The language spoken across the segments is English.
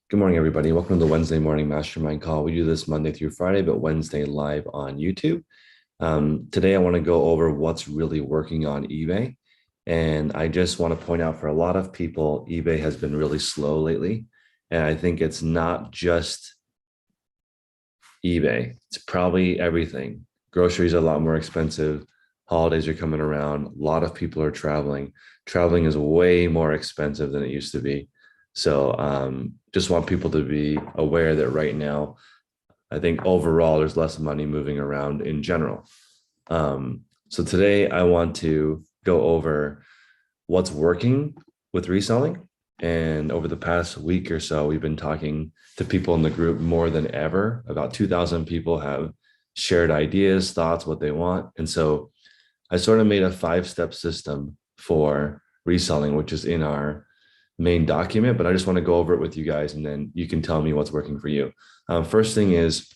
Good morning, everybody. Welcome to the Wednesday morning mastermind call. We do this Monday through Friday, but Wednesday live on YouTube. Today, I want to go over what's really working on eBay. And I just want to point out for a lot of people, eBay has been really slow lately. And I think it's not just eBay, it's probably everything. Groceries are a lot more expensive. Holidays are coming around. A lot of people are traveling. Traveling is way more expensive than it used to be. So just want people to be aware that right now, I think overall there's less money moving around in general. So today I want to go over what's working with reselling. And over the past week or so, we've been talking to people in the group more than ever. About 2,000 people have shared ideas, thoughts, what they want. And so I sort of made a 5-step system for reselling, which is in our main document, but I just want to go over it with you guys and then you can tell me what's working for you. First thing is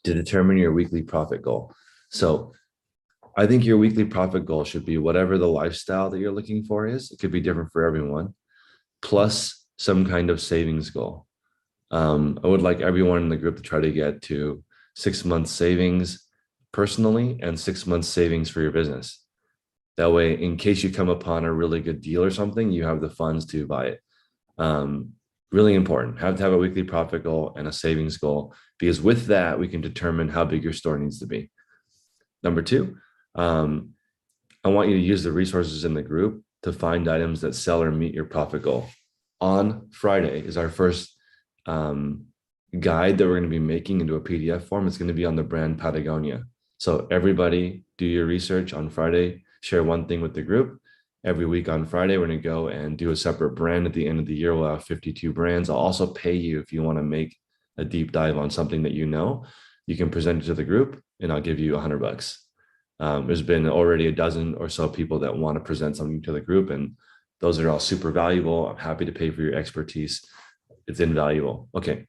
to determine your weekly profit goal. So I think your weekly profit goal should be whatever the lifestyle that you're looking for is. It could be different for everyone, plus some kind of savings goal. I would like everyone in the group to try to get to 6 months savings personally and 6 months savings for your business. That way, in case you come upon a really good deal or something, you have the funds to buy it. Really important. Have to have a weekly profit goal and a savings goal, because with that, we can determine how big your store needs to be. Number two, I want you to use the resources in the group to find items that sell or meet your profit goal. On Friday is our first guide that we're going to be making into a PDF form. It's going to be on the brand Patagonia. So everybody do your research on Friday, share one thing with the group. Every week on Friday, we're going to go and do a separate brand. At the end of the year, we'll have 52 brands. I'll also pay you if you want to make a deep dive on something that you know. You can present it to the group and I'll give you $100. There's been already a dozen or so people that want to present something to the group, and those are all super valuable. I'm happy to pay for your expertise. It's invaluable. Okay.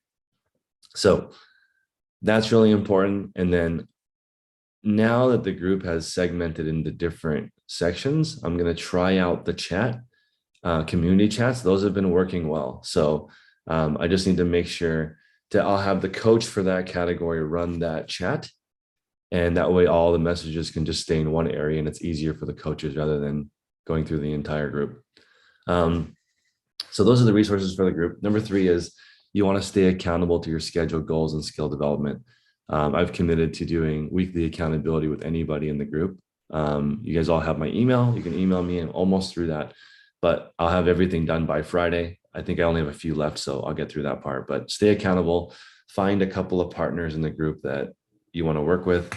So that's really important. And then now that the group has segmented into different sections, I'm going to try out the chat, community chats. Those have been working well. So I just need to make sure that I'll have the coach for that category run that chat. And that way all the messages can just stay in one area and it's easier for the coaches rather than going through the entire group. So those are the resources for the group. Number 3 is you want to stay accountable to your schedule, goals, and skill development. I've committed to doing weekly accountability with anybody in the group. You guys all have my email. You can email me. I'm almost through that, but I'll have everything done by Friday. I think I only have a few left, so I'll get through that part. But stay accountable. Find a couple of partners in the group that you want to work with.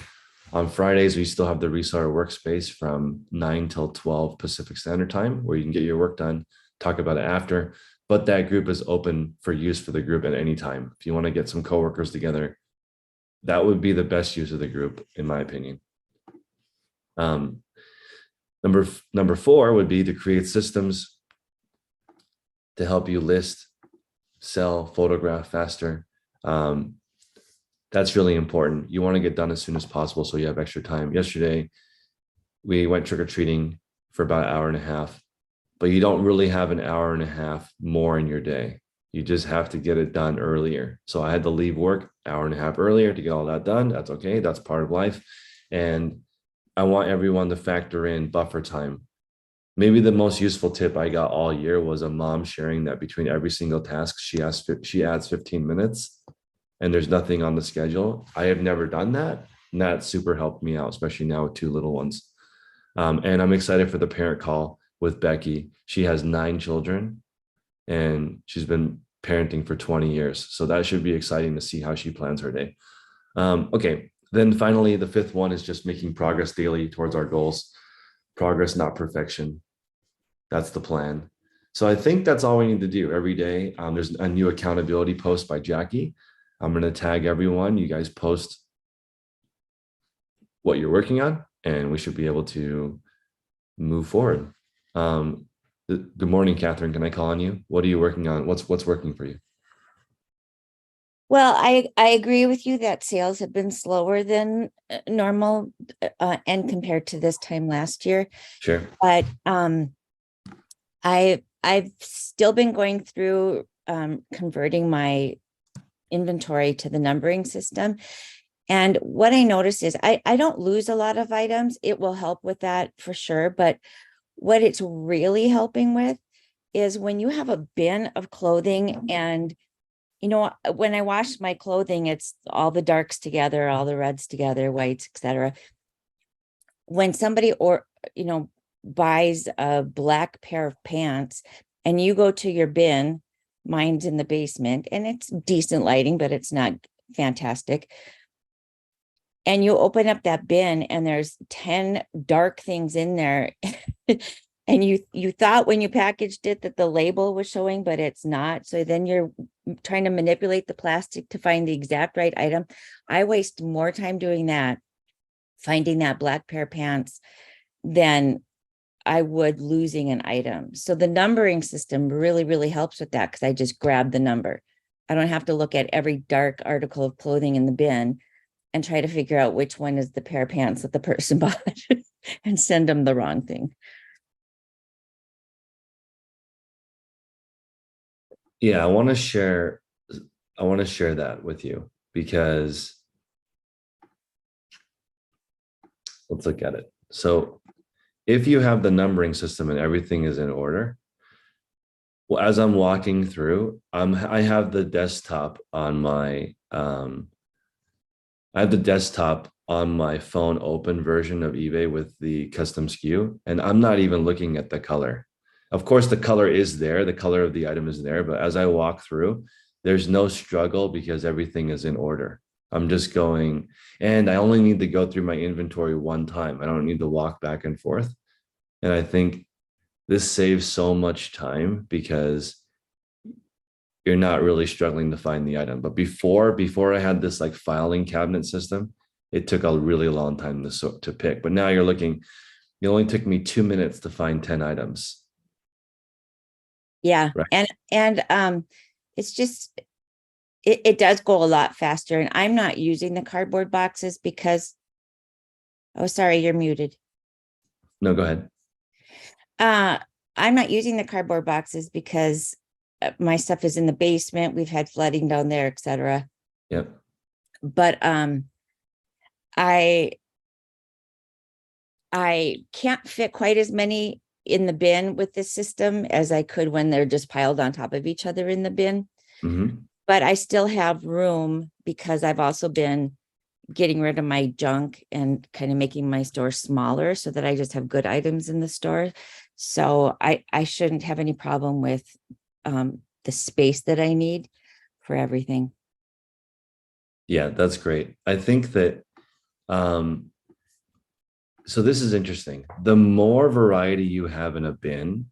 On Fridays, we still have the reseller workspace from 9 till 12 Pacific Standard Time, where you can get your work done, talk about it after. But that group is open for use for the group at any time. If you want to get some coworkers together, that would be the best use of the group, in my opinion. Number 4 would be to create systems to help you list, sell, photograph faster. That's really important. You want to get done as soon as possible so you have extra time. Yesterday, we went trick-or-treating for about an hour and a half, but you don't really have an hour and a half more in your day. You just have to get it done earlier. So I had to leave work an hour and a half earlier to get all that done. That's okay. That's part of life. And I want everyone to factor in buffer time. Maybe the most useful tip I got all year was a mom sharing that between every single task, she adds 15 minutes and there's nothing on the schedule. I have never done that. And that super helped me out, especially now with 2 little ones. And I'm excited for the parent call with Becky. She has 9 children and she's been parenting for 20 years. So that should be exciting to see how she plans her day. Okay. Then finally, the 5th one is just making progress daily towards our goals. Progress, not perfection. That's the plan. So I think that's all we need to do every day. There's a new accountability post by Jackie. I'm going to tag everyone. You guys post what you're working on, and we should be able to move forward. Good morning, Catherine. Can I call on you? What are you working on? What's working for you? Well, I agree with you that sales have been slower than normal and compared to this time last year. Sure. But I've still been going through converting my inventory to the numbering system. And what I noticed is I don't lose a lot of items. It will help with that for sure. But what it's really helping with is when you have a bin of clothing, and when I wash my clothing, it's all the darks together, all the reds together, whites, etc. When somebody buys a black pair of pants and you go to your bin, mine's in the basement and it's decent lighting, but it's not fantastic. And you open up that bin and there's 10 dark things in there. And you thought when you packaged it that the label was showing, but it's not. So then you're trying to manipulate the plastic to find the exact right item. I waste more time doing that, finding that black pair of pants, than I would losing an item. So the numbering system really, really helps with that, because I just grab the number. I don't have to look at every dark article of clothing in the bin and try to figure out which one is the pair of pants that the person bought and send them the wrong thing. Yeah, I want to share that with you, because let's look at it. So if you have the numbering system and everything is in order, well, as I'm walking through, I have the desktop on my phone open version of eBay with the custom SKU, and I'm not even looking at the color. Of course, the color is there, the color of the item is there, but as I walk through, there's no struggle because everything is in order. I'm just going, and I only need to go through my inventory one time. I don't need to walk back and forth. And I think this saves so much time because you're not really struggling to find the item. But before I had this like filing cabinet system, it took a really long time to pick. But now it only took me 2 minutes to find 10 items. Yeah. Right. And it's just, it does go a lot faster. And I'm not using the cardboard boxes because, oh, sorry, you're muted. No, go ahead. I'm not using the cardboard boxes because my stuff is in the basement. We've had flooding down there, etc. Yep. But I can't fit quite as many in the bin with this system as I could when they're just piled on top of each other in the bin. Mm-hmm. But I still have room because I've also been getting rid of my junk and kind of making my store smaller so that I just have good items in the store. So I shouldn't have any problem with the space that I need for everything. Yeah, that's great. I think that so this is interesting. The more variety you have in a bin,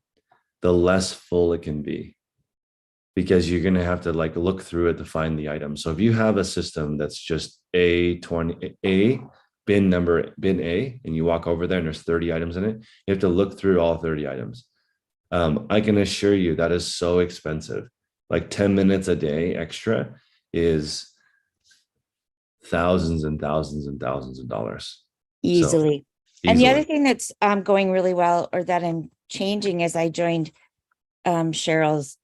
the less full it can be, because you're going to have to like look through it to find the item. So if you have a system that's just A bin A, and you walk over there and there's 30 items in it, you have to look through all 30 items. I can assure you that is so expensive. Like 10 minutes a day extra is thousands and thousands and thousands of dollars. Easily. So And the other easily. thing that's going really well, or that I'm changing, is I joined Cheryl's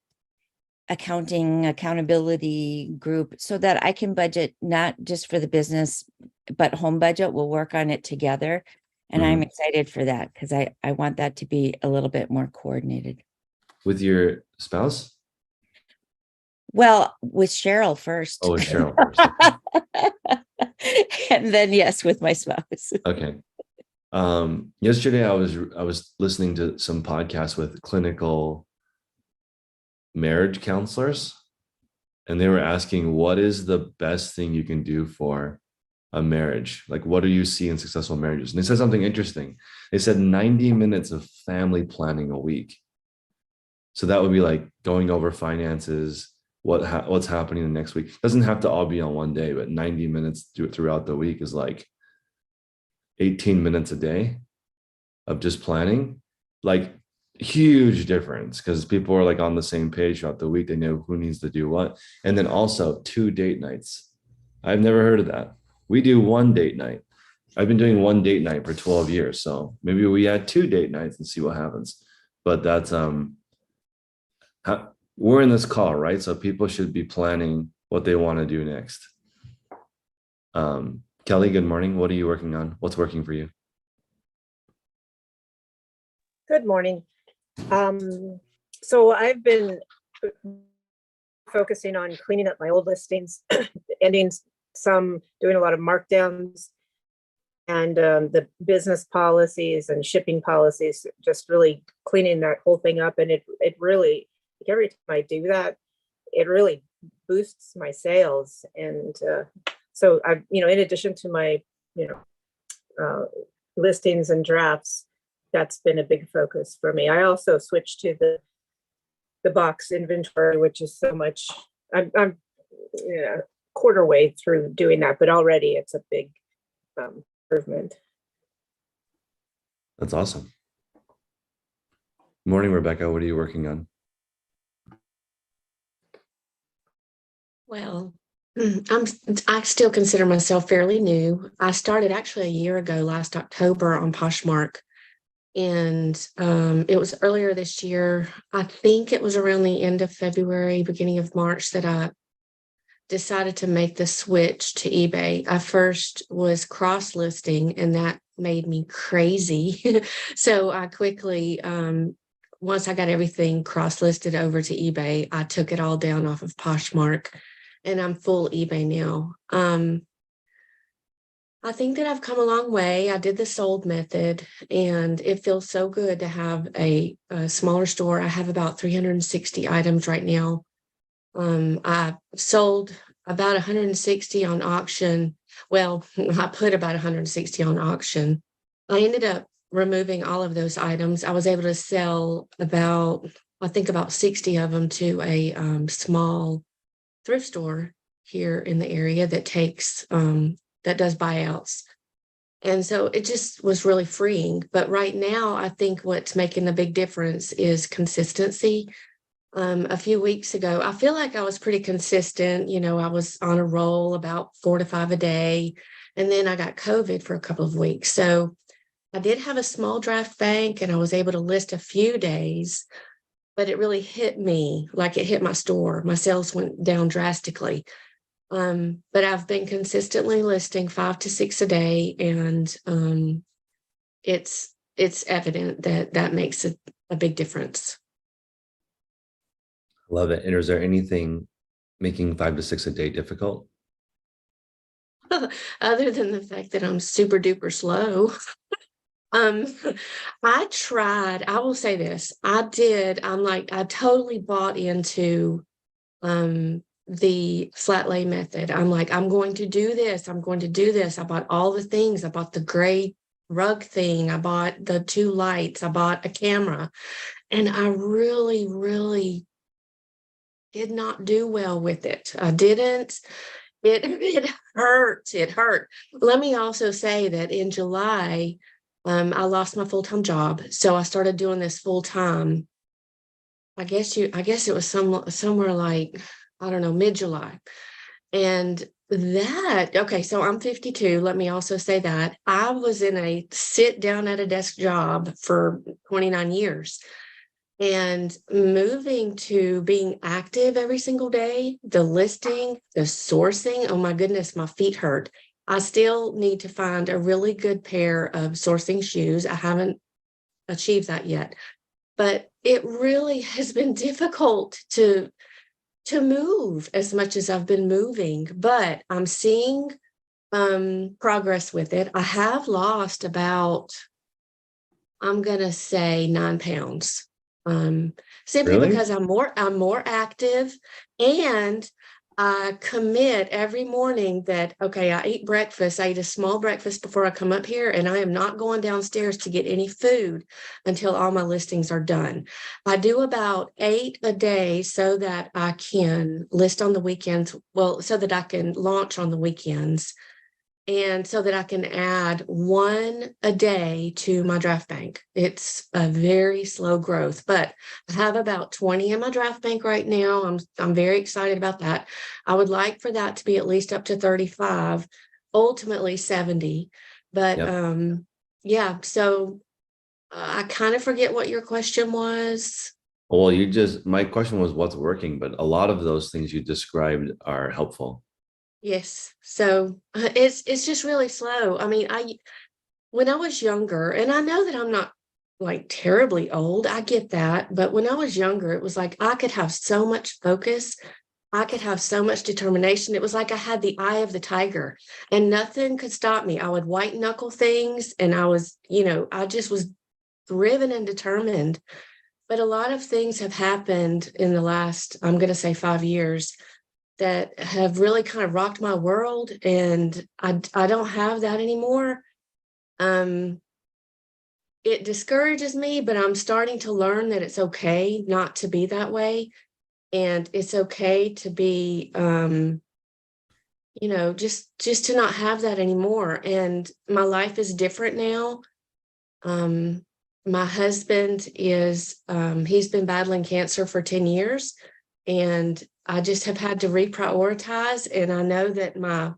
accountability group so that I can budget not just for the business, but home budget. We'll work on it together. And I'm excited for that because I want that to be a little bit more coordinated. With your spouse? Well, with Cheryl first. Oh, with Cheryl first. And then yes, with my spouse. Okay. Yesterday I was listening to some podcasts with clinical marriage counselors, and they were asking, what is the best thing you can do for a marriage? Like, what do you see in successful marriages? And they said something interesting. They said 90 minutes of family planning a week. So that would be like going over finances, what's happening the next week. It doesn't have to all be on one day, but 90 minutes throughout the week is like 18 minutes a day of just planning. Like, huge difference, because people are like on the same page throughout the week. They know who needs to do what. And then also 2 date nights. I've never heard of that. We do 1 date night. I've been doing 1 date night for 12 years. So maybe we add 2 date nights and see what happens. But that's we're in this call, right? So people should be planning what they want to do next. Kelly, good morning. What are you working on? What's working for you? Good morning. So I've been focusing on cleaning up my old listings, ending some, doing a lot of markdowns, and the business policies and shipping policies, just really cleaning that whole thing up. And it really, every time I do that, it really boosts my sales. And so I've, in addition to my, listings and drafts, that's been a big focus for me. I also switched to the box inventory, which is so much. I'm quarter way through doing that, but already it's a big improvement. That's awesome. Morning, Rebecca. What are you working on? Well, I still consider myself fairly new. I started actually a year ago, last October, on Poshmark. And it was earlier this year. I think it was around the end of February, beginning of March, that I decided to make the switch to eBay. I first was cross-listing, and that made me crazy. So I quickly, once I got everything cross-listed over to eBay, I took it all down off of Poshmark, and I'm full eBay now. I think that I've come a long way. I did the sold method, and it feels so good to have a smaller store. I have about 360 items right now. I sold about 160 on auction. Well, I put about 160 on auction. I ended up removing all of those items. I was able to sell about 60 of them to a small thrift store here in the area that that does buyouts. And so it just was really freeing. But right now, I think what's making the big difference is consistency. A few weeks ago, I feel like I was pretty consistent. I was on a roll, about 4 to 5 a day. And then I got COVID for a couple of weeks. So I did have a small draft bank, and I was able to list a few days, but it really hit me like it hit my store. My sales went down drastically. But I've been consistently listing 5 to 6 a day, and it's evident that makes a big difference. Love it. And is there anything making 5 to 6 a day difficult? Other than the fact that I'm super duper slow. I will say this, I totally bought into the flat lay method. I'm like, I'm going to do this. I bought all the things. I bought the gray rug thing. I bought the 2 lights. I bought a camera. And I really, really did not do well with it. I didn't. It hurt. It hurt. Let me also say that in July, I lost my full-time job. So I started doing this full-time. I guess it was somewhere like, I don't know, mid-July. And so I'm 52. Let me also say that I was in a sit down at a desk job for 29 years. And moving to being active every single day, the listing, the sourcing, oh my goodness, my feet hurt. I still need to find a really good pair of sourcing shoes. I haven't achieved that yet, but it really has been difficult to move as much as I've been moving, but I'm seeing progress with it. I have lost about, I'm gonna say 9 pounds. Simply Really? because I'm more active, and I commit every morning that, okay, I eat breakfast. I eat a small breakfast before I come up here, and I am not going downstairs to get any food until all my listings are done. I do about 8 a day so that I can list on the weekends. Well, so that I can launch on the weekends, and so that I can add 1 a day to my draft bank. It's a very slow growth, but I have about 20 in my draft bank right now. I'm very excited about that. I would like for that to be at least up to 35, ultimately 70. But Yep. yeah, so I kind of forget what your question was. Well, my question was what's working, but a lot of those things you described are helpful. Yes. So it's just really slow. I mean, when I was younger, and I know that I'm not like terribly old, I get that, but when I was younger, it was like I could have so much focus, I could have so much determination. It was like I had the eye of the tiger and nothing could stop me. I would white knuckle things and I was, I just was driven and determined. But a lot of things have happened in the last, I'm going to say 5 years, that have really kind of rocked my world. And I don't have that anymore. It discourages me, but I'm starting to learn that it's okay not to be that way. And it's okay to be, just to not have that anymore. And my life is different now. My husband he's been battling cancer for 10 years, and I just have had to reprioritize. And I know that my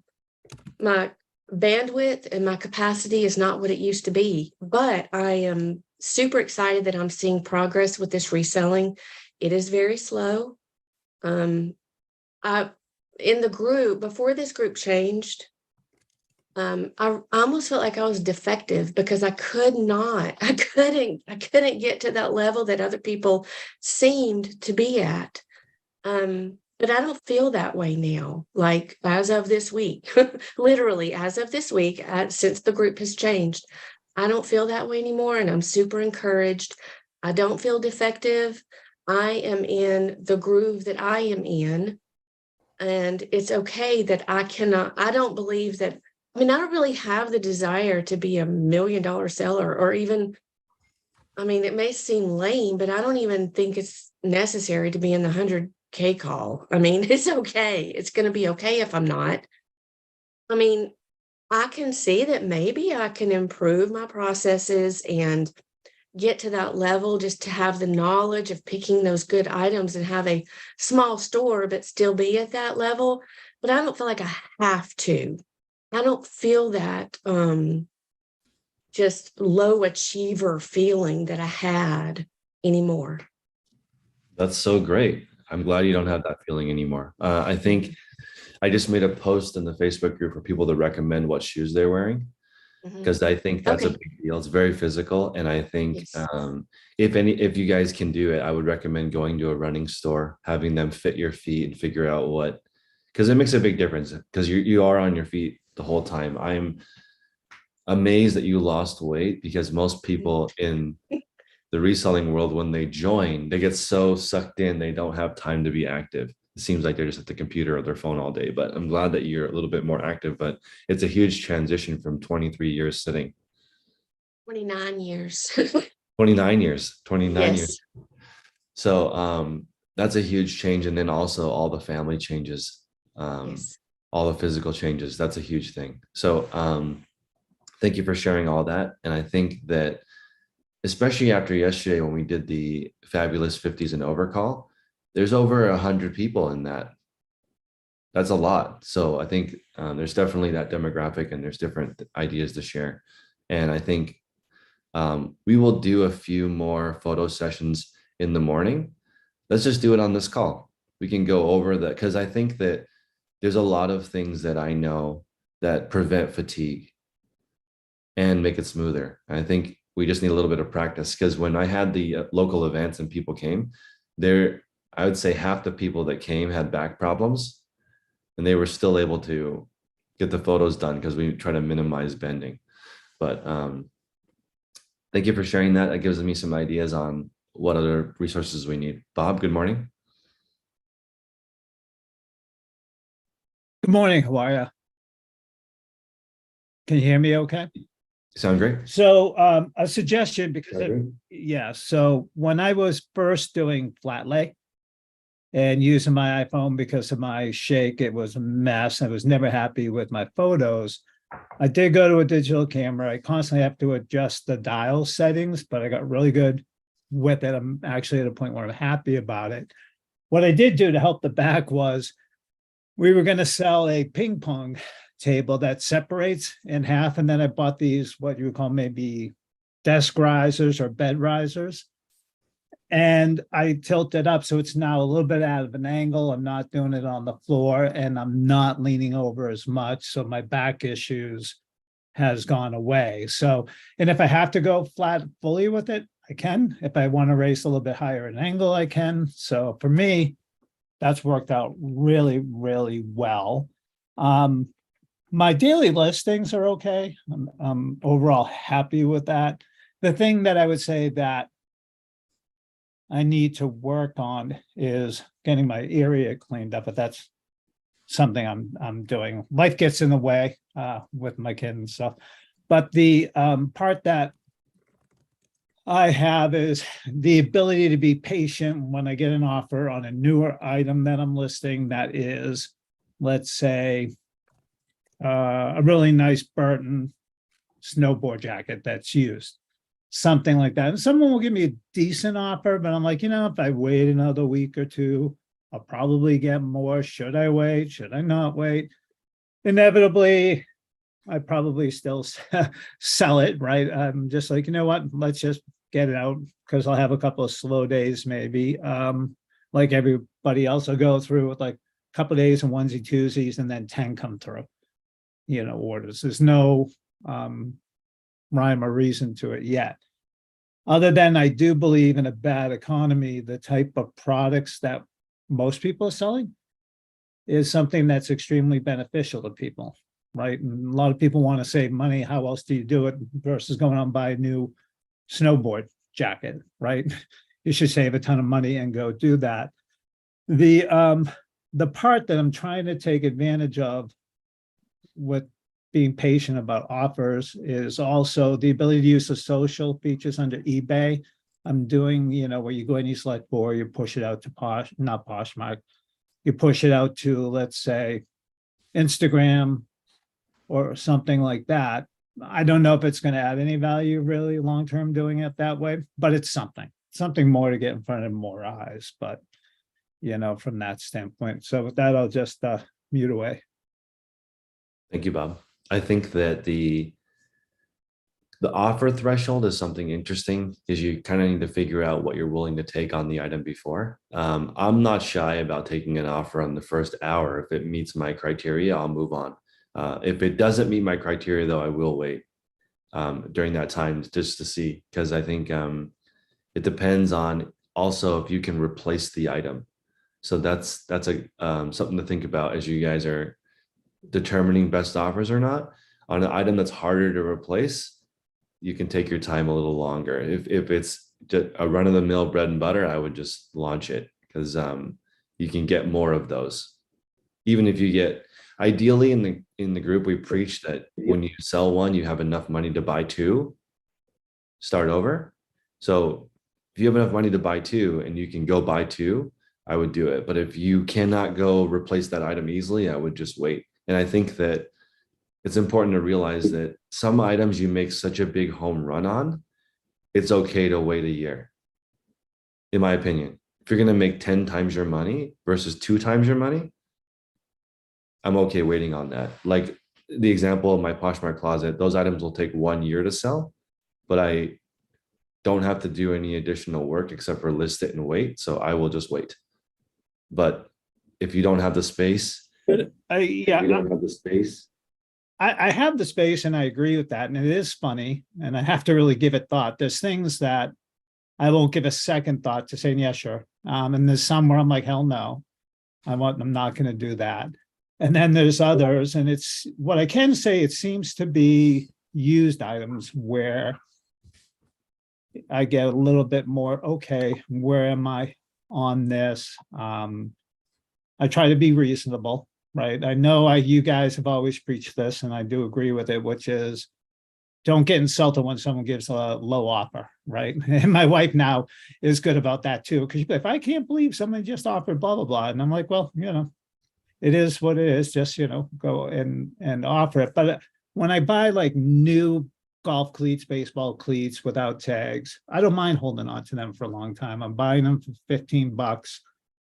bandwidth and my capacity is not what it used to be, but I am super excited that I'm seeing progress with this reselling. It is very slow. I in the group before this group changed, I almost felt like I was defective because I couldn't get to that level that other people seemed to be at. But I don't feel that way now. Like as of this week, literally as of this week, since the group has changed, I don't feel that way anymore. And I'm super encouraged. I don't feel defective. I am in the groove that I am in. And it's okay that I don't believe that, I mean, I don't really have the desire to be $1 million seller or even, I mean, it may seem lame, but I don't even think it's necessary to be in the 100K call. I mean, it's okay. It's going to be okay if I'm not. I mean, I can see that maybe I can improve my processes and get to that level just to have the knowledge of picking those good items and have a small store, but still be at that level. But I don't feel like I have to. I don't feel that just low achiever feeling that I had anymore. That's so great. I'm glad you don't have that feeling anymore. I think I just made a post in the Facebook group for people to recommend what shoes they're wearing, because I think that's a Okay. big deal. It's very physical. And I think Yes. if you guys can do it, I would recommend going to a running store, having them fit your feet and figure out because it makes a big difference because you are on your feet the whole time. I'm amazed that you lost weight because most people in the reselling world, when they join, they get so sucked in, they don't have time to be active. It seems like they're just at the computer or their phone all day, but I'm glad that you're a little bit more active, but it's a huge transition from 23 years sitting. 29 years. 29 years. Yes. So that's a huge change. And then also all the family changes, Yes. all the physical changes. That's a huge thing. So thank you for sharing all that. And I think that especially after yesterday when we did the fabulous 50s and over call, there's over 100 people in that. That's a lot. So I think there's definitely that demographic and there's different ideas to share. And I think we will do a few more photo sessions in the morning. Let's just do it on this call. We can go over that because I think that there's a lot of things that I know that prevent fatigue and make it smoother. And I think we just need a little bit of practice because when I had the local events and people came there, I would say half the people that came had back problems and they were still able to get the photos done because we try to minimize bending. But thank you for sharing that. It gives me some ideas on what other resources we need. Bob, good morning. Good morning. How are you? Can you hear me okay? Sound great? So a suggestion because Sound so when I was first doing flat lay and using my iPhone because of my shake, it was a mess. I was never happy with my photos. I did go to a digital camera. I constantly have to adjust the dial settings, but I got really good with it. I'm actually at a point where I'm happy about it. What I did do to help the back was we were going to sell a ping pong table that separates in half. And then I bought these, what you would call maybe desk risers or bed risers. And I tilt it up so it's now a little bit out of an angle. I'm not doing it on the floor, and I'm not leaning over as much. So my back issues has gone away. So, and if I have to go flat fully with it, I can. If I want to raise a little bit higher an angle, I can. So for me, that's worked out really, really well. My daily listings are okay. I'm overall happy with that. The thing that I would say that I need to work on is getting my area cleaned up, but that's something I'm doing. Life gets in the way with my kid and stuff. But the part that I have is the ability to be patient when I get an offer on a newer item that I'm listing that is, let's say, a really nice Burton snowboard jacket that's used, something like that. And someone will give me a decent offer, but I'm like, if I wait another week or two, I'll probably get more. Should I wait? Should I not wait? Inevitably, I probably still sell it, right? I'm just like, you know what? Let's just get it out because I'll have a couple of slow days maybe. Like everybody else, I'll go through with like a couple of days and onesie twosies and then 10 come through, orders. There's no rhyme or reason to it yet. Other than I do believe in a bad economy, the type of products that most people are selling is something that's extremely beneficial to people, right? And a lot of people want to save money. How else do you do it versus going out and buy a new snowboard jacket, right? You should save a ton of money and go do that. The part that I'm trying to take advantage of with being patient about offers is also the ability to use the social features under eBay. I'm doing, where you go and you select four, you push it out to not Poshmark, you push it out to, let's say, Instagram or something like that. I don't know if it's going to add any value really long-term doing it that way, but it's something more to get in front of more eyes. But, from that standpoint. So with that, I'll just mute away. Thank you, Bob. I think that the offer threshold is something interesting because you kind of need to figure out what you're willing to take on the item before. I'm not shy about taking an offer on the first hour. If it meets my criteria, I'll move on. If it doesn't meet my criteria, though, I will wait during that time just to see, because I think it depends on also if you can replace the item. So that's a something to think about as you guys are determining best offers or not. On an item that's harder to replace, you can take your time a little longer. If it's just a run-of-the-mill bread and butter, I would just launch it because you can get more of those. Even if you get, ideally in the group, we preach that when you sell one, you have enough money to buy two, start over. So if you have enough money to buy two and you can go buy two, I would do it. But if you cannot go replace that item easily, I would just wait. And I think that it's important to realize that some items you make such a big home run on, it's okay to wait a year. In my opinion, if you're going to make 10 times your money versus 2 times your money, I'm okay waiting on that. Like the example of my Poshmark closet, those items will take 1 year to sell, but I don't have to do any additional work except for list it and wait. So I will just wait. But if you don't have the space, I have the space and I agree with that. And it is funny. And I have to really give it thought. There's things that I won't give a second thought to saying, yeah, sure. And there's some where I'm like, hell no, I'm not going to do that. And then there's others. And it's what I can say, it seems to be used items where I get a little bit more, okay, where am I on this? I try to be reasonable. Right. I know you guys have always preached this, and I do agree with it, which is don't get insulted when someone gives a low offer. Right. And my wife now is good about that, too, because if I can't believe someone just offered blah, blah, blah. And I'm like, well, it is what it is. Just, go and offer it. But when I buy like new golf cleats, baseball cleats without tags, I don't mind holding on to them for a long time. I'm buying them for $15.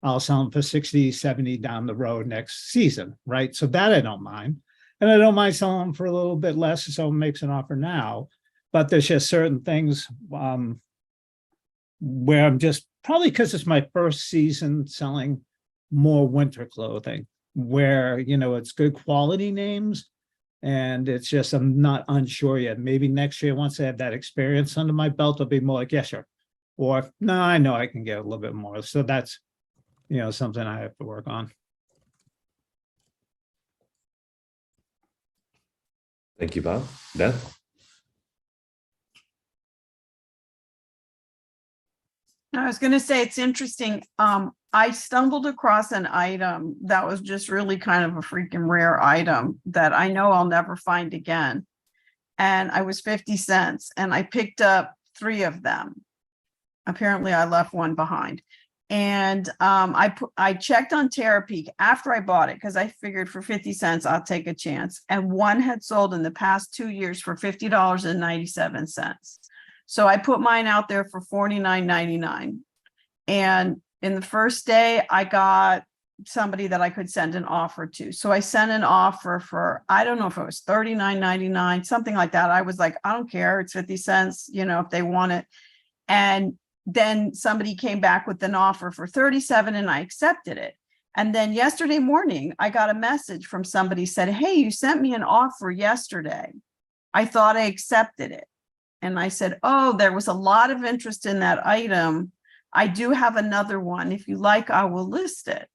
I'll sell them for 60, 70 down the road next season, right? So that I don't mind. And I don't mind selling them for a little bit less if someone makes an offer now. But there's just certain things where I'm just, probably because it's my first season selling more winter clothing, where, you know, it's good quality names. And it's just, I'm not unsure yet. Maybe next year, once I have that experience under my belt, I'll be more like, yeah, sure. Or, no, I know I can get a little bit more. So that's, you know, something I have to work on. Thank you, Bob. Beth? I was going to say, it's interesting. I stumbled across an item that was just really kind of a freaking rare item that I know I'll never find again. And I was 50 cents and I picked up 3 of them. Apparently I left one behind. And I checked on Terapeak after I bought it because I figured for 50 cents, I'll take a chance. And one had sold in the past 2 years for $50.97. So I put mine out there for $49.99. And in the first day, I got somebody that I could send an offer to. So I sent an offer for, I don't know if it was $39.99, something like that. I was like, I don't care. It's 50 cents, you know, if they want it. And then somebody came back with an offer for 37 and I accepted it. And then yesterday morning, I got a message from somebody said, hey, you sent me an offer yesterday. I thought I accepted it. And I said, oh, there was a lot of interest in that item. I do have another one. If you like, I will list it.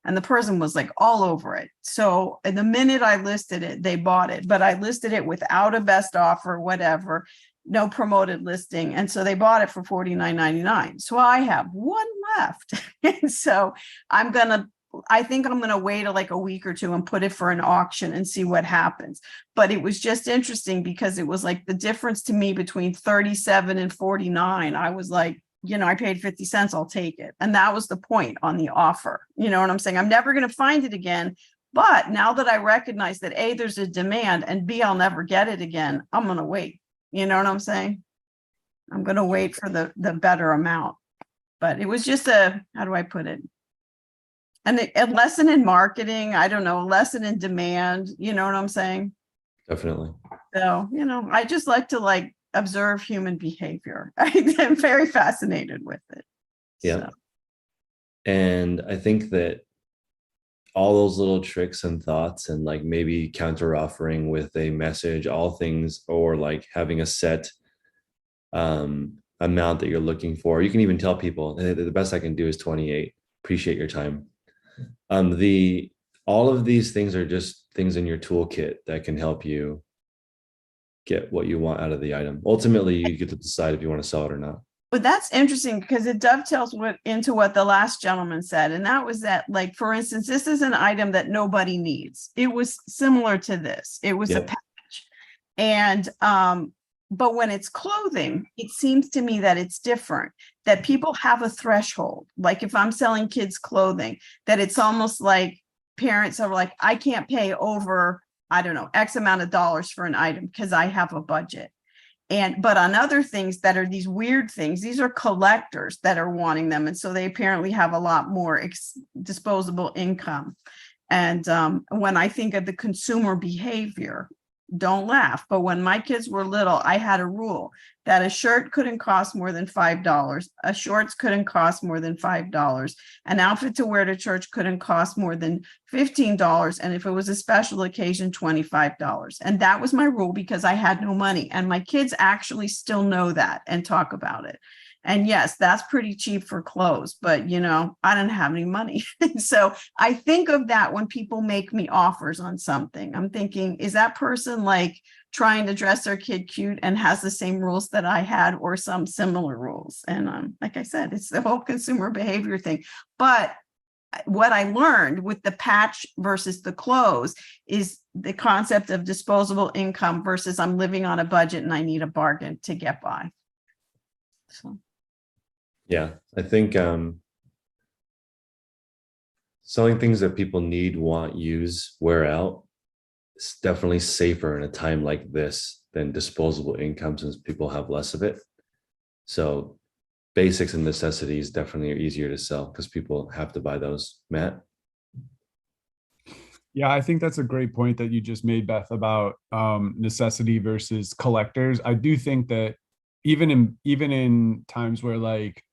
And the person was like all over it. So the minute I listed it, they bought it, but I listed it without a best offer, whatever, no promoted listing. And so they bought it for $49.99. So I have one left. And so I think I'm going to wait like a week or two and put it for an auction and see what happens. But it was just interesting because it was like the difference to me between 37 and 49. I was like, you know, I paid 50 cents, I'll take it. And that was the point on the offer. You know what I'm saying? I'm never going to find it again. But now that I recognize that A, there's a demand, and B, I'll never get it again, I'm going to wait. You know what I'm saying? I'm going to wait for the better amount. But it was just how do I put it? A lesson in marketing, I don't know, a lesson in demand, you know what I'm saying? Definitely. So, you know, I just like to observe human behavior. I'm very fascinated with it. Yeah. So. And I think that all those little tricks and thoughts and like maybe counter offering with a message, all things, or like having a set amount that you're looking for. You can even tell people, hey, the best I can do is 28. Appreciate your time. All of these things are just things in your toolkit that can help you get what you want out of the item. Ultimately, you get to decide if you want to sell it or not. But that's interesting because it dovetails into what the last gentleman said. And that was that, like, for instance, this is an item that nobody needs. It was similar to this. It was a patch. And, but when it's clothing, it seems to me that it's different, that people have a threshold. Like if I'm selling kids clothing, that it's almost like parents are like, I can't pay over, I don't know, X amount of dollars for an item because I have a budget. But on other things that are these weird things, these are collectors that are wanting them. And so they apparently have a lot more disposable income. And when I think of the consumer behavior, don't laugh, but when my kids were little, I had a rule that a shirt couldn't cost more than $5. A shorts couldn't cost more than $5. An outfit to wear to church couldn't cost more than $15. And if it was a special occasion, $25. And that was my rule because I had no money. And my kids actually still know that and talk about it. And yes, that's pretty cheap for clothes, but you know, I didn't have any money. So I think of that when people make me offers on something. I'm thinking, is that person like trying to dress their kid cute and has the same rules that I had or some similar rules? And like I said, it's the whole consumer behavior thing. But what I learned with the patch versus the clothes is the concept of disposable income versus I'm living on a budget and I need a bargain to get by. So. Yeah, I think selling things that people need, want, use, wear out is definitely safer in a time like this than disposable income since people have less of it. So basics and necessities definitely are easier to sell because people have to buy those. Matt? Yeah, I think that's a great point that you just made, Beth, about necessity versus collectors. I do think that even in times where like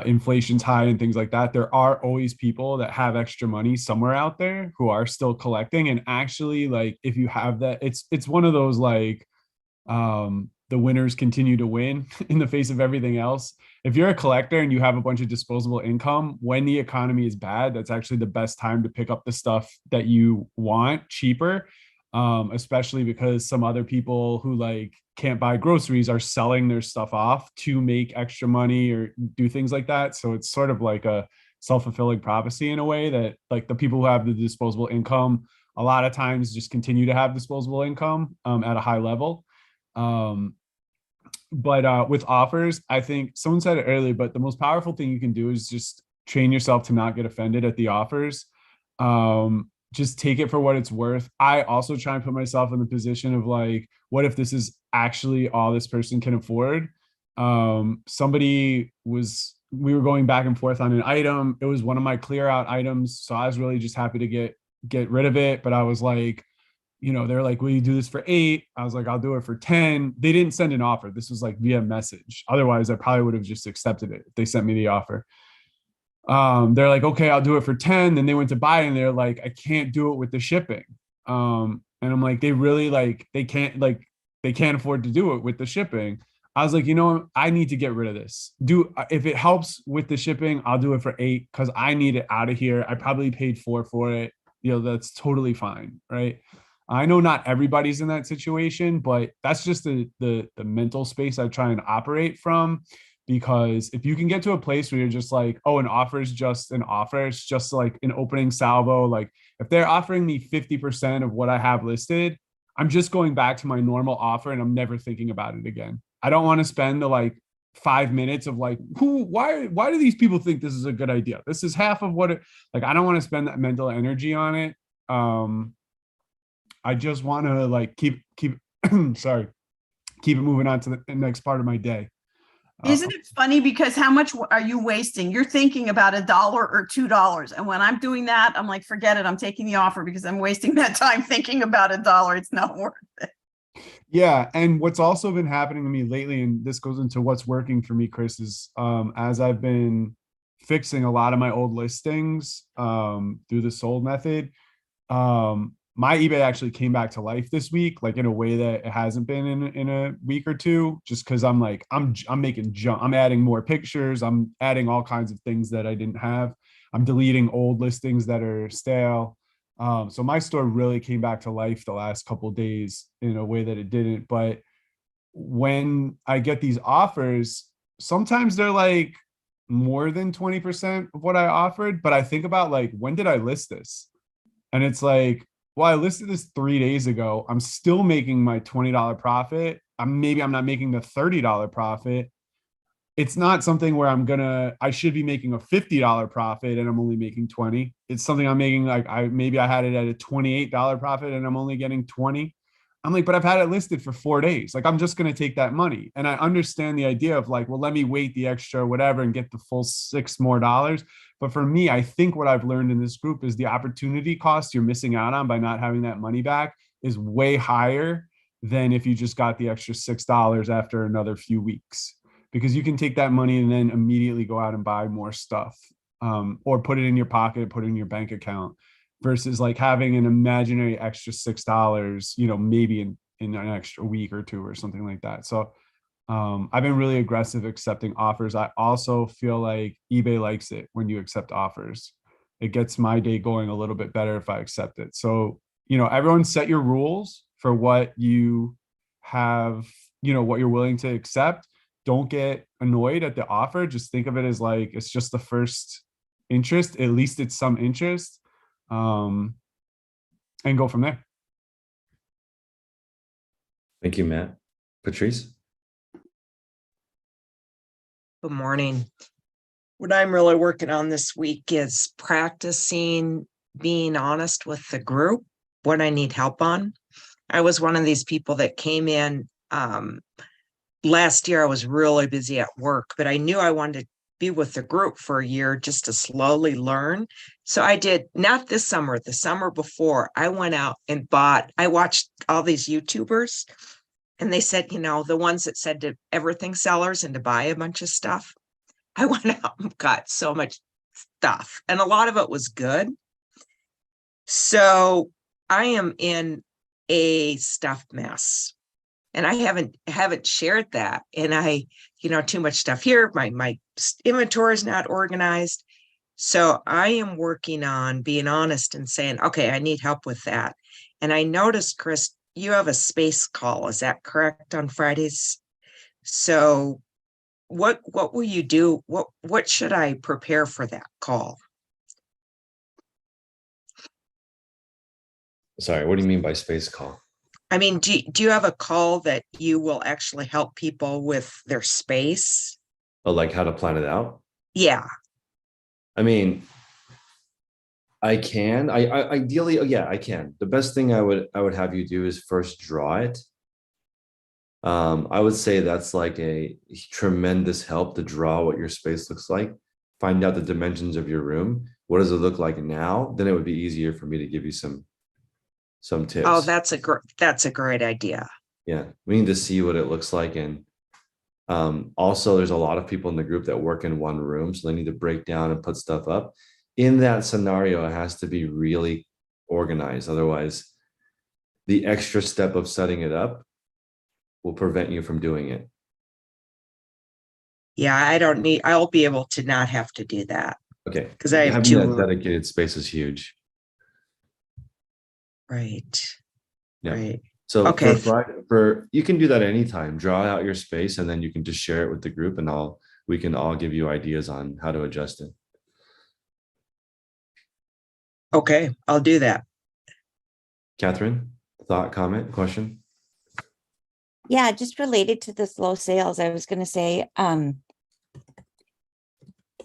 inflation's high and things like that, there are always people that have extra money somewhere out there who are still collecting. And actually, like, if you have that, it's one of those like, the winners continue to win in the face of everything else. If you're a collector and you have a bunch of disposable income, when the economy is bad, that's actually the best time to pick up the stuff that you want cheaper. Especially because some other people who like can't buy groceries are selling their stuff off to make extra money or do things like that. So it's sort of like a self-fulfilling prophecy in a way, that like the people who have the disposable income a lot of times just continue to have disposable income at a high level. But with offers, I think someone said it earlier, but the most powerful thing you can do is just train yourself to not get offended at the offers. Just take it for what it's worth. I also try and put myself in the position of like, what if this is actually all this person can afford? We were going back and forth on an item. It was one of my clear out items. So I was really just happy to get rid of it. But I was like, they're like, will you do this for 8? I was like, I'll do it for 10. They didn't send an offer. This was like via message. Otherwise, I probably would have just accepted it if they sent me the offer. They're like, okay, I'll do it for 10. Then they went to buy it and they're like, I can't do it with the shipping. And I'm like, they really they can't afford to do it with the shipping. I was like, I need to get rid of this. If it helps with the shipping, I'll do it for 8 because I need it out of here. I probably paid 4 for it. That's totally fine. Right. I know not everybody's in that situation, but that's just the mental space I try and operate from. Because if you can get to a place where you're just like, oh, an offer is just an offer, it's just like an opening salvo. Like if they're offering me 50% of what I have listed, I'm just going back to my normal offer and I'm never thinking about it again. I don't want to spend the like 5 minutes of like, why do these people think this is a good idea? This is half of what I don't want to spend that mental energy on it. I just want to like keep sorry, keep it moving on to the next part of my day. Isn't it funny? Because how much are you wasting? You're thinking about $1 or $2. And when I'm doing that, I'm like, forget it. I'm taking the offer because I'm wasting that time thinking about $1. It's not worth it. Yeah. And what's also been happening to me lately, and this goes into what's working for me, Chris, is as I've been fixing a lot of my old listings through the sold method, my eBay actually came back to life this week, like in a way that it hasn't been in a week or two, just because I'm adding more pictures. I'm adding all kinds of things that I didn't have. I'm deleting old listings that are stale. So my store really came back to life the last couple of days in a way that it didn't. But when I get these offers, sometimes they're like more than 20% of what I offered. But I think about like, when did I list this? And it's like, well, I listed this 3 days ago. I'm still making my $20 profit. I'm not making the $30 profit. It's not something where I should be making a $50 profit and I'm only making 20. It's something I'm making like I had it at a $28 profit and I'm only getting 20. I'm like, but I've had it listed for 4 days. Like, I'm just going to take that money. And I understand the idea of like, well, let me wait the extra whatever and get the full $6 more. But for me, I think what I've learned in this group is the opportunity cost you're missing out on by not having that money back is way higher than if you just got the extra $6 after another few weeks, because you can take that money and then immediately go out and buy more stuff, or put it in your pocket, put it in your bank account, versus like having an imaginary extra $6, maybe in an extra week or two or something like that. So I've been really aggressive accepting offers. I also feel like eBay likes it when you accept offers. It gets my day going a little bit better if I accept it. So, everyone set your rules for what you have, what you're willing to accept. Don't get annoyed at the offer. Just think of it as like, it's just the first interest. At least it's some interest, and go from there. Thank you, Matt. Patrice? Good morning. What I'm really working on this week is practicing being honest with the group, what I need help on. I was one of these people that came in last year. I was really busy at work, but I knew I wanted to be with the group for a year just to slowly learn. So I did, not this summer, the summer before, I went out and I watched all these YouTubers. And they said, the ones that said to everything sellers and to buy a bunch of stuff. I went out and got so much stuff, and a lot of it was good. So I am in a stuffed mess, and I haven't shared that. And too much stuff here. My inventory is not organized. So I am working on being honest and saying, okay, I need help with that. And I noticed, Chris, you have a space call. Is that correct, on Fridays? So what will you do? What should I prepare for that call? Sorry, what do you mean by space call? I mean, do you have a call that you will actually help people with their space? Oh, like how to plan it out? Yeah. I mean, I can. I ideally, yeah, I can. The best thing I would have you do is first draw it. I would say that's like a tremendous help to draw what your space looks like. Find out the dimensions of your room. What does it look like now? Then it would be easier for me to give you some tips. Oh, that's a great idea. Yeah, we need to see what it looks like. And also, there's a lot of people in the group that work in one room, so they need to break down and put stuff up. In that scenario, it has to be really organized. Otherwise, the extra step of setting it up will prevent you from doing it. Yeah, I'll be able to not have to do that. Okay. Because I have having two. that dedicated space is huge. Right. Yeah. Right. So Okay. for you can do that anytime. Draw out your space and then you can just share it with the group, and we can all give you ideas on how to adjust it. Okay, I'll do that. Catherine, thought, comment, question? Yeah, just related to the slow sales, I was going to say,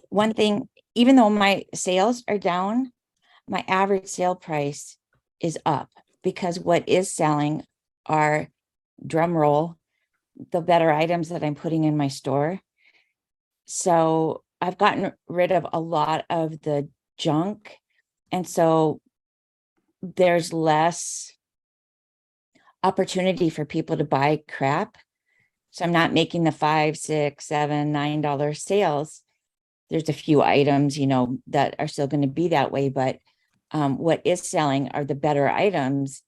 one thing, even though my sales are down, my average sale price is up, because what is selling are, drum roll, the better items that I'm putting in my store. So I've gotten rid of a lot of the junk. And so there's less opportunity for people to buy crap. So I'm not making the $5, $6, $7, $9 sales. There's a few items, that are still going to be that way, but what is selling are the better items.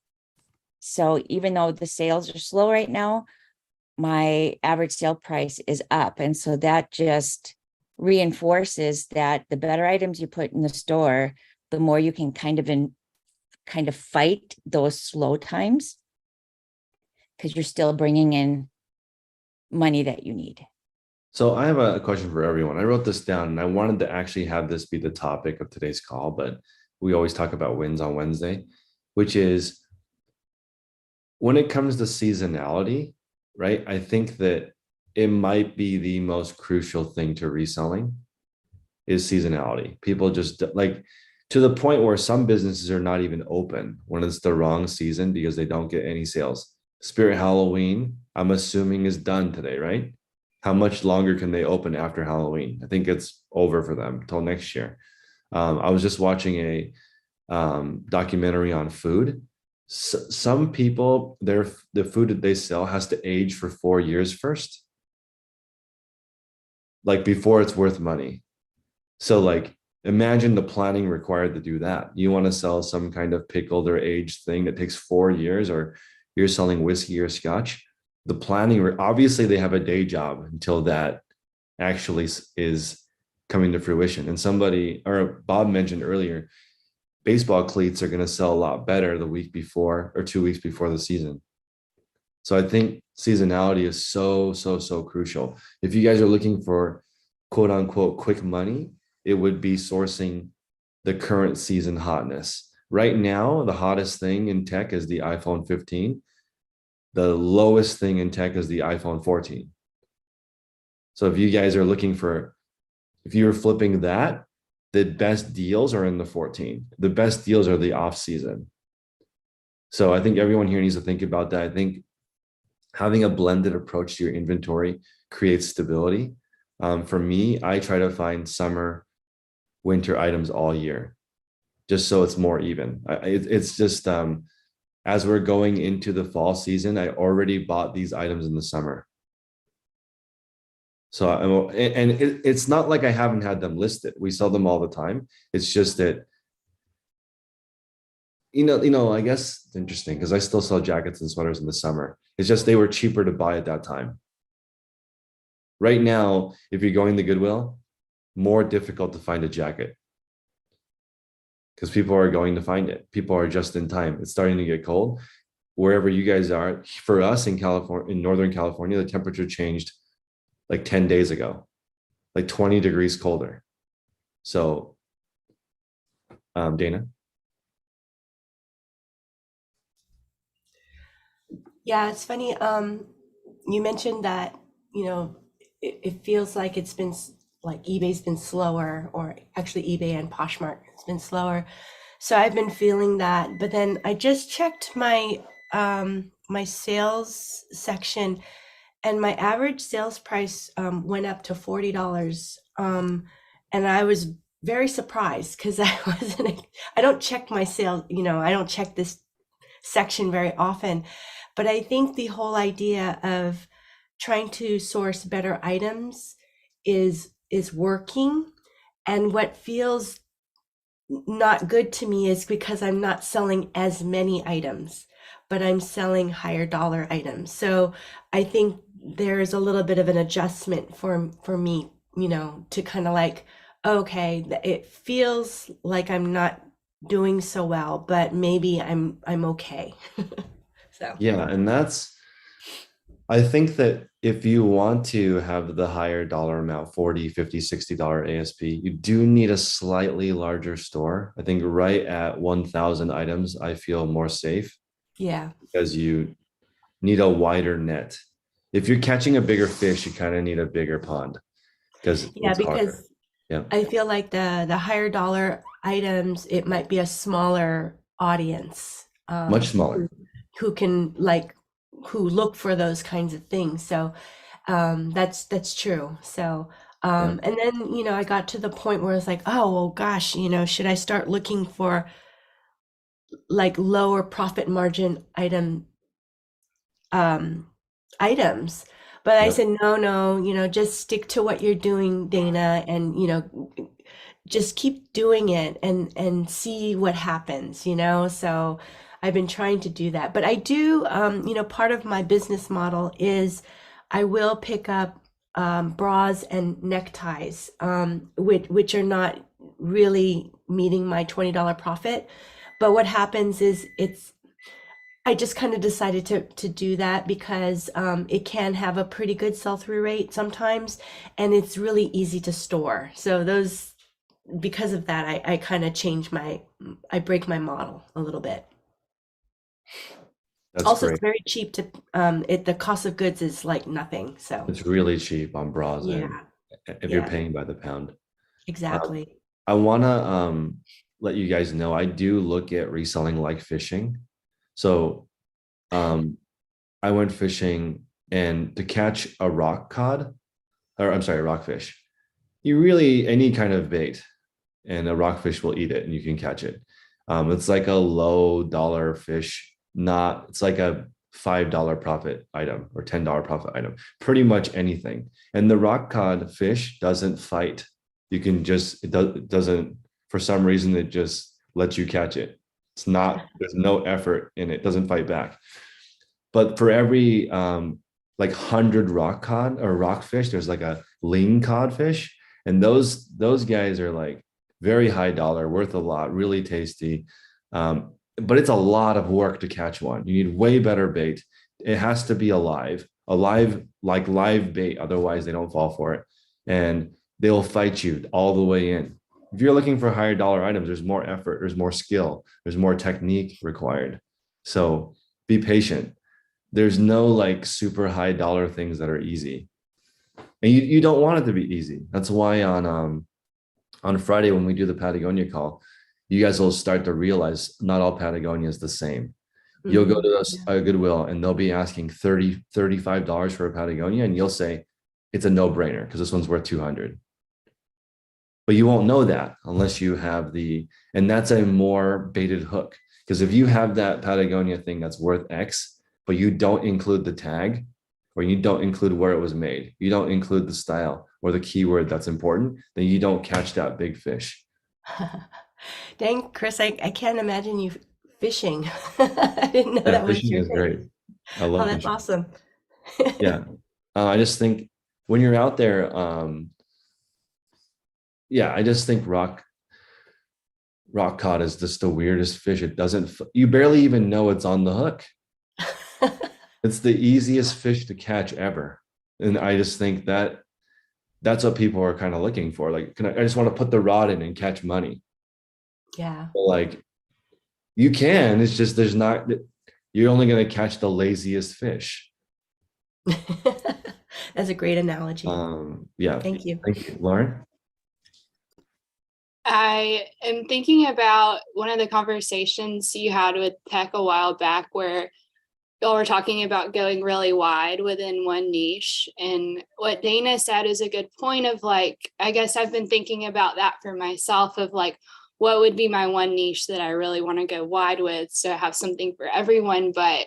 So even though the sales are slow right now, my average sale price is up. And so that just reinforces that the better items you put in the store, the more you can kind of fight those slow times, because you're still bringing in money that you need. So I have a question for everyone. I wrote this down and I wanted to actually have this be the topic of today's call, but we always talk about wins on Wednesday, which is when it comes to seasonality, right? I think that it might be the most crucial thing to reselling is seasonality. People just like, to the point where some businesses are not even open when it's the wrong season because they don't get any sales. Spirit Halloween, I'm assuming, is done today, right? How much longer can they open after Halloween? I think it's over for them till next year. I was just watching a documentary on food. Some people, the food that they sell has to age for 4 years first, like before it's worth money. So like, imagine the planning required to do that. You want to sell some kind of pickled or aged thing that takes 4 years, or you're selling whiskey or scotch. The planning, obviously they have a day job until that actually is coming to fruition. And somebody, or Bob mentioned earlier, baseball cleats are going to sell a lot better the week before or 2 weeks before the season. So I think seasonality is so crucial. If you guys are looking for quote unquote quick money, it would be sourcing the current season hotness. Right now, the hottest thing in tech is the iPhone 15. The lowest thing in tech is the iPhone 14. So if you guys are looking for, if you're flipping that, the best deals are in the 14. The best deals are the off season. So I think everyone here needs to think about that. I think having a blended approach to your inventory creates stability. For me, I try to find summer, winter items all year, just so it's more even. It's just, as we're going into the fall season, I already bought these items in the summer. So it's not like I haven't had them listed. We sell them all the time. It's just that, I guess it's interesting because I still sell jackets and sweaters in the summer. It's just they were cheaper to buy at that time. Right now, if you're going to Goodwill, more difficult to find a jacket because people are going to find it. People are just in time. It's starting to get cold. Wherever you guys are, for us in California, in Northern California, the temperature changed like 10 days ago, like 20 degrees colder. So, Dana? Yeah, it's funny. You mentioned that, it feels like it's been like eBay's been slower, or actually eBay and Poshmark has been slower. So I've been feeling that, but then I just checked my sales section, and my average sales price went up to $40. And I was very surprised because I don't check my sales, I don't check this section very often. But I think the whole idea of trying to source better items is working. And what feels not good to me is because I'm not selling as many items, but I'm selling higher dollar items. So I think there's a little bit of an adjustment for me, to kind of like, okay, it feels like I'm not doing so well, but maybe I'm okay. So Yeah, and I think that if you want to have the higher dollar amount, 40, 50, $60 ASP, you do need a slightly larger store. I think right at 1,000 items, I feel more safe yeah. because you need a wider net. If you're catching a bigger fish, you kind of need a bigger pond because Yeah, it's harder. because Yeah. I feel like the higher dollar items, it might be a smaller audience, Much smaller. who can who look for those kinds of things. So that's true. So Yeah. and then I got to the point where it's like, oh well, gosh, should I start looking for like lower profit margin items? But I Yep. said, no, just stick to what you're doing, Dana, and just keep doing it and see what happens. So I've been trying to do that. But I do, part of my business model is I will pick up bras and neckties, which are not really meeting my $20 profit. But what happens is I just kind of decided to do that because it can have a pretty good sell-through rate sometimes, and it's really easy to store. So because of that, I kind of I break my model a little bit. That's Also, great. it's very cheap to the cost of goods is like nothing. So It's really cheap on bras yeah, if you're yeah, paying by the pound. exactly. I want to let you guys know I do look at reselling like fishing. So I went fishing, and to catch a rock cod, or I'm sorry, a rockfish, you really any kind of bait, and a rockfish will eat it and you can catch it. It's like a low dollar fish, it's like a $5 profit item or $10 profit item, pretty much anything. And the rock cod fish doesn't fight. You can just, it doesn't, for some reason, it just lets you catch it. There's no effort in it, it doesn't fight back. But for every like 100 rock cod or rockfish, there's like a lean codfish. And those guys are like very high dollar, worth a lot, really tasty. But it's a lot of work to catch one. You need way better bait. It has to be alive, like live bait. Otherwise, they don't fall for it. And they'll fight you all the way in. If you're looking for higher dollar items, there's more effort, there's more skill, there's more technique required. So be patient. There's no like super high dollar things that are easy. And you don't want it to be easy. That's why on Friday when we do the Patagonia call, you guys will start to realize not all Patagonia is the same. You'll go to a Goodwill and they'll be asking $30, $35 for a Patagonia, and you'll say it's a no-brainer because this one's worth 200. But you won't know that unless you have and that's a more baited hook. Because if you have that Patagonia thing that's worth X, but you don't include the tag, or you don't include where it was made, you don't include the style or the keyword that's important, then you don't catch that big fish. Dang, Chris, I can't imagine you fishing. I didn't know Yeah, that was fishing your is thing. great. I Oh, love that's fishing. awesome. Yeah. I just think when you're out there, yeah, I just think rock cod is just the weirdest fish. It doesn't, you barely even know it's on the hook. It's the easiest fish to catch ever. And I just think that that's what people are kind of looking for. Like, I just want to put the rod in and catch money. Yeah. But like, you can, it's just there's not, you're only going to catch the laziest fish. That's a great analogy. Yeah. Thank you. Thank you, Lauren. I am thinking about one of the conversations you had with Tech a while back where y'all were talking about going really wide within one niche. And what Dana said is a good point of like, I guess I've been thinking about that for myself of like, what would be my one niche that I really want to go wide with? So I have something for everyone. But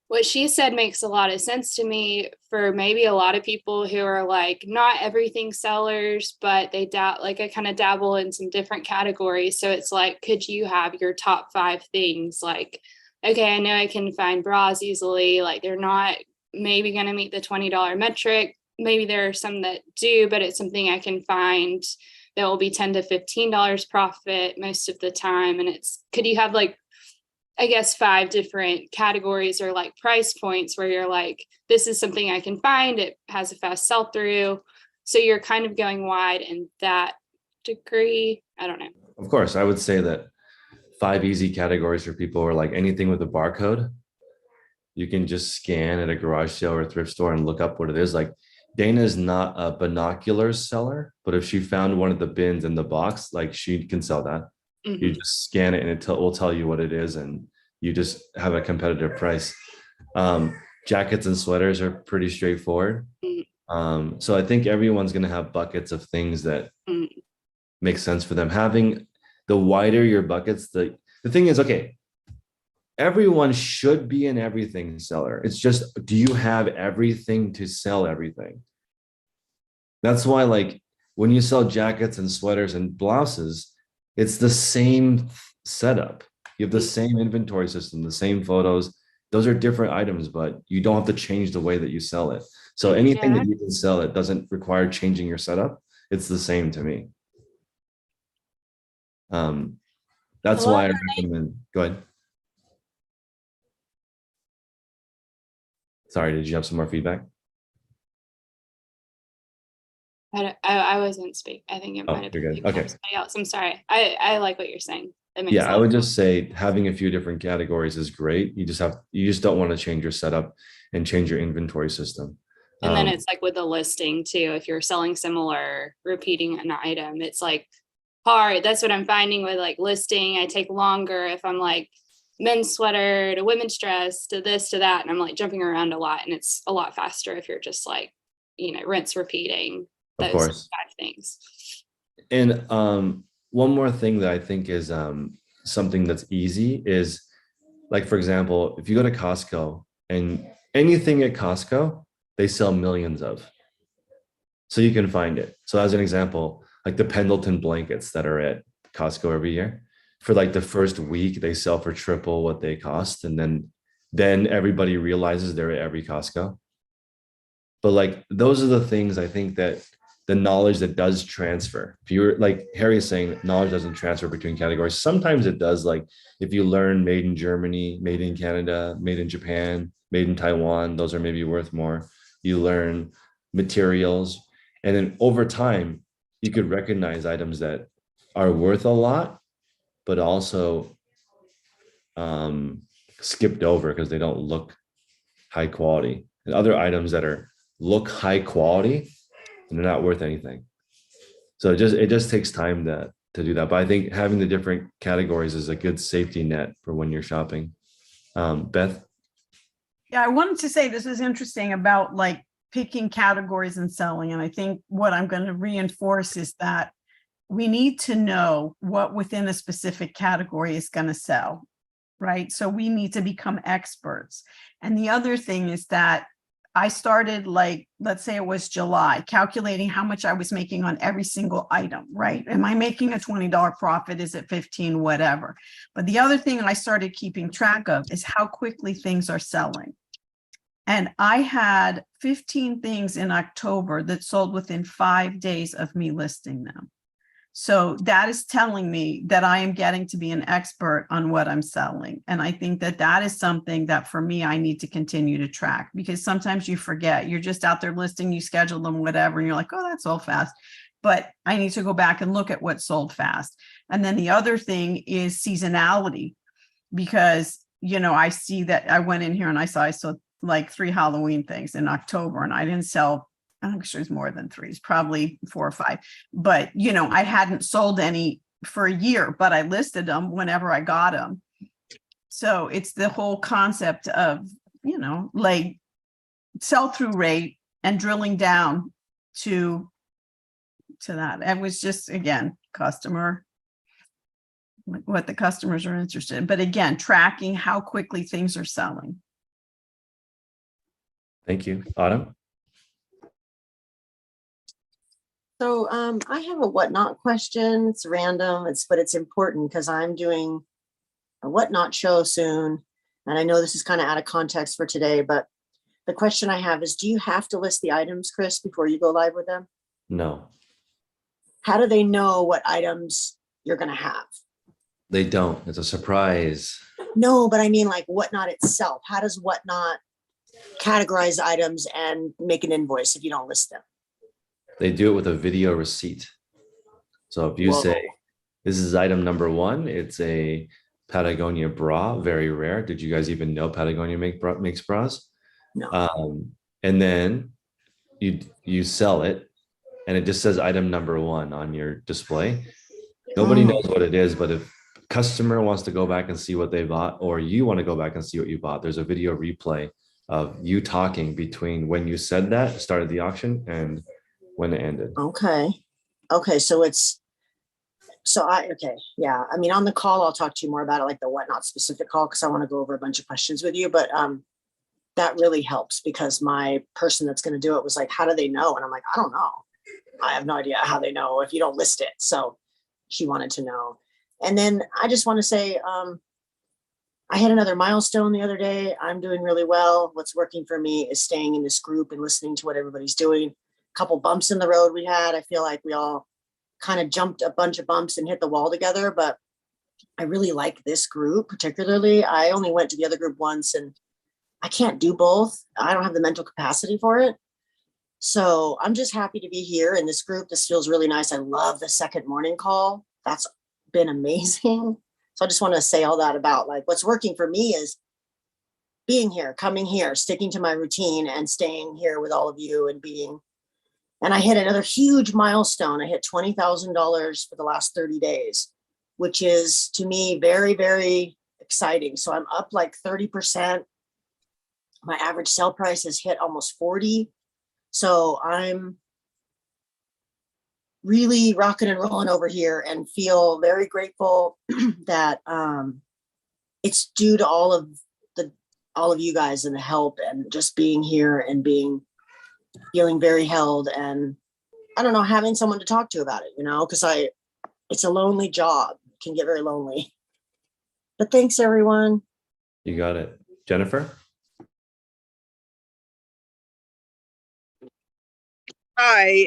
what she said makes a lot of sense to me for maybe a lot of people who are like not everything sellers, but they like I kind of dabble in some different categories. So it's like, could you have your top 5 things? Like, okay, I know I can find bras easily. Like they're not maybe going to meet the $20 metric. Maybe there are some that do, but it's something I can find that will be $10 to $15 profit most of the time. And it's, could you have like, I guess 5 different categories or like price points where you're like, this is something I can find. It has a fast sell through. So you're kind of going wide in that degree. I don't know. Of course, I would say that 5 easy categories for people are like anything with a barcode. You can just scan at a garage sale or a thrift store and look up what it is. Like Dana is not a binoculars seller, but if she found one of the bins in the box, like she can sell that. You just scan it and it will tell you what it is, and you just have a competitive price. Jackets and sweaters are pretty straightforward. So I think everyone's going to have buckets of things that make sense for them. Having the wider your buckets, the thing is, okay, everyone should be an everything seller. It's just, do you have everything to sell everything? That's why, like, when you sell jackets and sweaters and blouses, it's the same setup. You have the same inventory system, the same photos. Those are different items, but you don't have to change the way that you sell it. So anything that you can sell, it doesn't require changing your setup. It's the same to me. That's why I recommend. Go ahead. Sorry, did you have some more feedback? I wasn't speaking. I think it might have been somebody else. I'm sorry. I like what you're saying. Yeah, I would just say having a few different categories is great. You just don't want to change your setup and change your inventory system. And then it's like with the listing too, if you're selling similar, repeating an item, it's like hard. That's what I'm finding with like listing. I take longer if I'm like men's sweater to women's dress to this to that. And I'm like jumping around a lot, and it's a lot faster if you're just like, rinse repeating those 5 things. And one more thing that I think is something that's easy is, like, for example, if you go to Costco, and anything at Costco, they sell millions of. So you can find it. So as an example, like the Pendleton blankets that are at Costco every year, for like the first week, they sell for triple what they cost. And then everybody realizes they're at every Costco. But like, those are the things I think that the knowledge that does transfer. If you're like Harry is saying, knowledge doesn't transfer between categories. Sometimes it does. Like if you learn made in Germany, made in Canada, made in Japan, made in Taiwan, those are maybe worth more. You learn materials. And then over time, you could recognize items that are worth a lot, but also skipped over because they don't look high quality. And other items that look high quality, and they're not worth anything. So it just takes time to do that. But I think having the different categories is a good safety net for when you're shopping. Beth? Yeah, I wanted to say this is interesting about like picking categories and selling. And I think what I'm going to reinforce is that we need to know what within a specific category is going to sell, right? So we need to become experts. And the other thing is that I started like, let's say it was July, calculating how much I was making on every single item, right? Am I making a $20 profit? Is it 15, whatever? But the other thing I started keeping track of is how quickly things are selling. And I had 15 things in October that sold within 5 days of me listing them. So that is telling me that I am getting to be an expert on what I'm selling. And I think that that is something that for me, I need to continue to track, because sometimes you forget, you're just out there listing, you schedule them, whatever, and you're like, oh, that sold fast. But I need to go back and look at what sold fast. And then the other thing is seasonality, because, you know, I see that I went in here and I saw like 3 Halloween things in October, and I didn't sell, I'm sure it's more than 3, it's probably 4 or 5, but you know, I hadn't sold any for a year, but I listed them whenever I got them. So it's the whole concept of, you know, like sell-through rate and drilling down to that. It was just, again, what the customers are interested in, but again, tracking how quickly things are selling. Thank you. Autumn? So I have a whatnot question. It's random, but it's important because I'm doing a whatnot show soon. And I know this is kind of out of context for today, but the question I have is, do you have to list the items, Chris, before you go live with them? No, How do they know what items you're going to have? they don't. It's a surprise. No, but I mean like whatnot itself. How does whatnot categorize items and make an invoice if you don't list them? They do it with a video receipt. So if you Whoa. say, this is item number 1, it's a Patagonia bra, very rare. Did you guys even know Patagonia makes bras? No. And then you sell it, and it just says item number 1 on your display. Nobody knows what it is, but if customer wants to go back and see what they bought, or you want to go back and see what you bought, there's a video replay of you talking between when you said that, started the auction, and when it ended. Okay. Yeah. I mean, on the call, I'll talk to you more about it, like the whatnot specific call, because I want to go over a bunch of questions with you. But that really helps, because my person that's going to do it was like, how do they know? And I'm like, I don't know. I have no idea how they know if you don't list it. So she wanted to know. And then I just want to say, I had another milestone the other day. I'm doing really well. What's working for me is staying in this group and listening to what everybody's doing. A couple bumps in the road we had. I feel like we all kind of jumped a bunch of bumps and hit the wall together, but I really like this group particularly. I only went to the other group once, and I can't do both. I don't have the mental capacity for it. So I'm just happy to be here in this group. This feels really nice. I love the second morning call. That's been amazing. So I just want to say all that about like what's working for me is being here, coming here, sticking to my routine and staying here with all of you and I hit another huge milestone. I hit $20,000 for the last 30 days, which is to me very, very exciting. So I'm up like 30%. My average sale price has hit almost 40. So I'm really rocking and rolling over here and feel very grateful that it's due to all of you guys and the help and just being here and feeling very held, and I don't know, having someone to talk to about it, you know, because it's a lonely job. It can get very lonely. But thanks, everyone. You got it. Jennifer? Hi.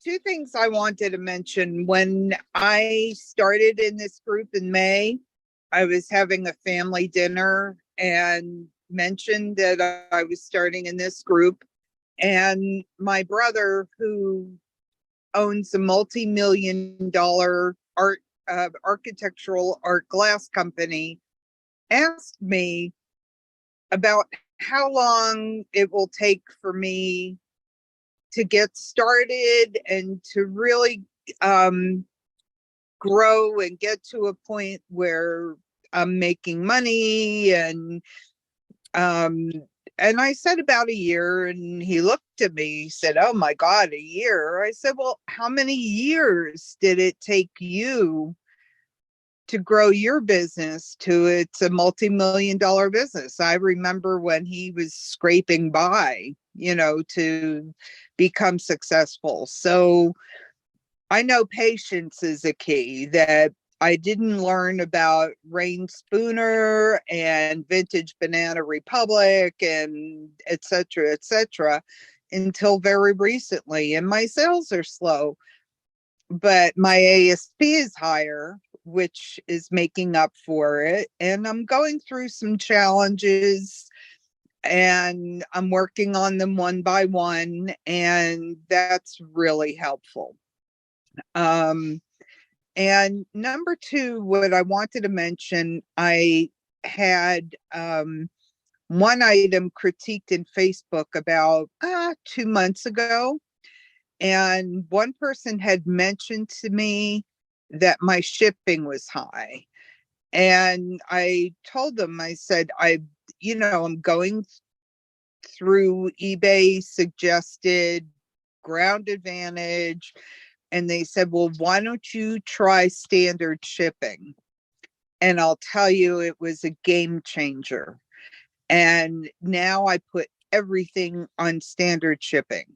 Two things I wanted to mention. When I started in this group in May, I was having a family dinner and mentioned that I was starting in this group. And my brother, who owns a multi-million-dollar architectural art glass company, asked me about how long it will take for me to get started and to really grow and get to a point where I'm making money. And I said about a year, and he looked at me, he said, oh my God, a year. I said, well, how many years did it take you to grow your business to it's a multi-million-dollar business. I remember when he was scraping by, to become successful. So I know patience is a key that I didn't learn about Rain Spooner and Vintage Banana Republic and et cetera, until very recently. And my sales are slow, but my ASP is higher, which is making up for it. And I'm going through some challenges and I'm working on them one by one. And that's really helpful. And number two, what I wanted to mention, I had one item critiqued in Facebook about 2 months ago. And one person had mentioned to me that my shipping was high. And I told them, I said, I'm going through eBay suggested Ground Advantage. And they said, well, why don't you try standard shipping? And I'll tell you, it was a game changer. And now I put everything on standard shipping.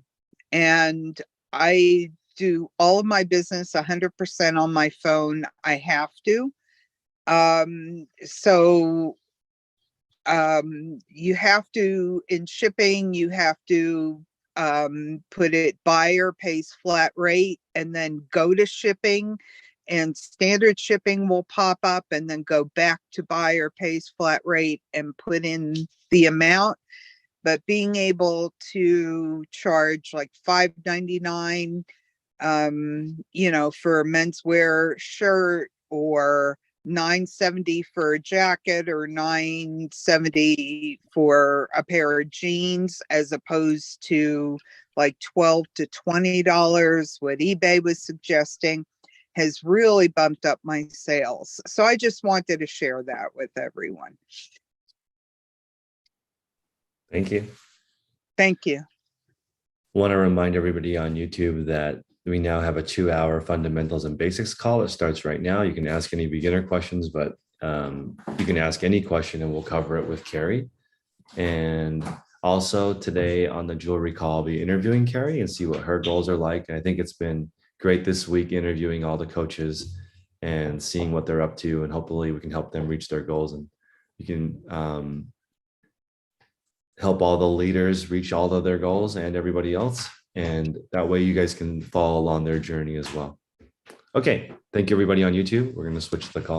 And I do all of my business 100% on my phone. I have to. So you have to, in shipping, you have to put it buyer pays flat rate and then go to shipping, and standard shipping will pop up and then go back to buyer pays flat rate and put in the amount. But being able to charge like $5.99 for a menswear shirt, or $9.70 for a jacket, or $9.70 for a pair of jeans, as opposed to like $12 to $20, what eBay was suggesting, has really bumped up my sales. So I just wanted to share that with everyone. Thank you. Thank you. Want to remind everybody on YouTube that we now have a 2-hour fundamentals and basics call. It starts right now. You can ask any beginner questions, but you can ask any question and we'll cover it with Carrie. And also today on the jewelry call, I'll be interviewing Carrie and see what her goals are like. And I think it's been great this week interviewing all the coaches and seeing what they're up to, and hopefully we can help them reach their goals, and you can help all the leaders reach all of their goals and everybody else. And that way you guys can follow along their journey as well. Okay. Thank you everybody on YouTube. We're going to switch the call.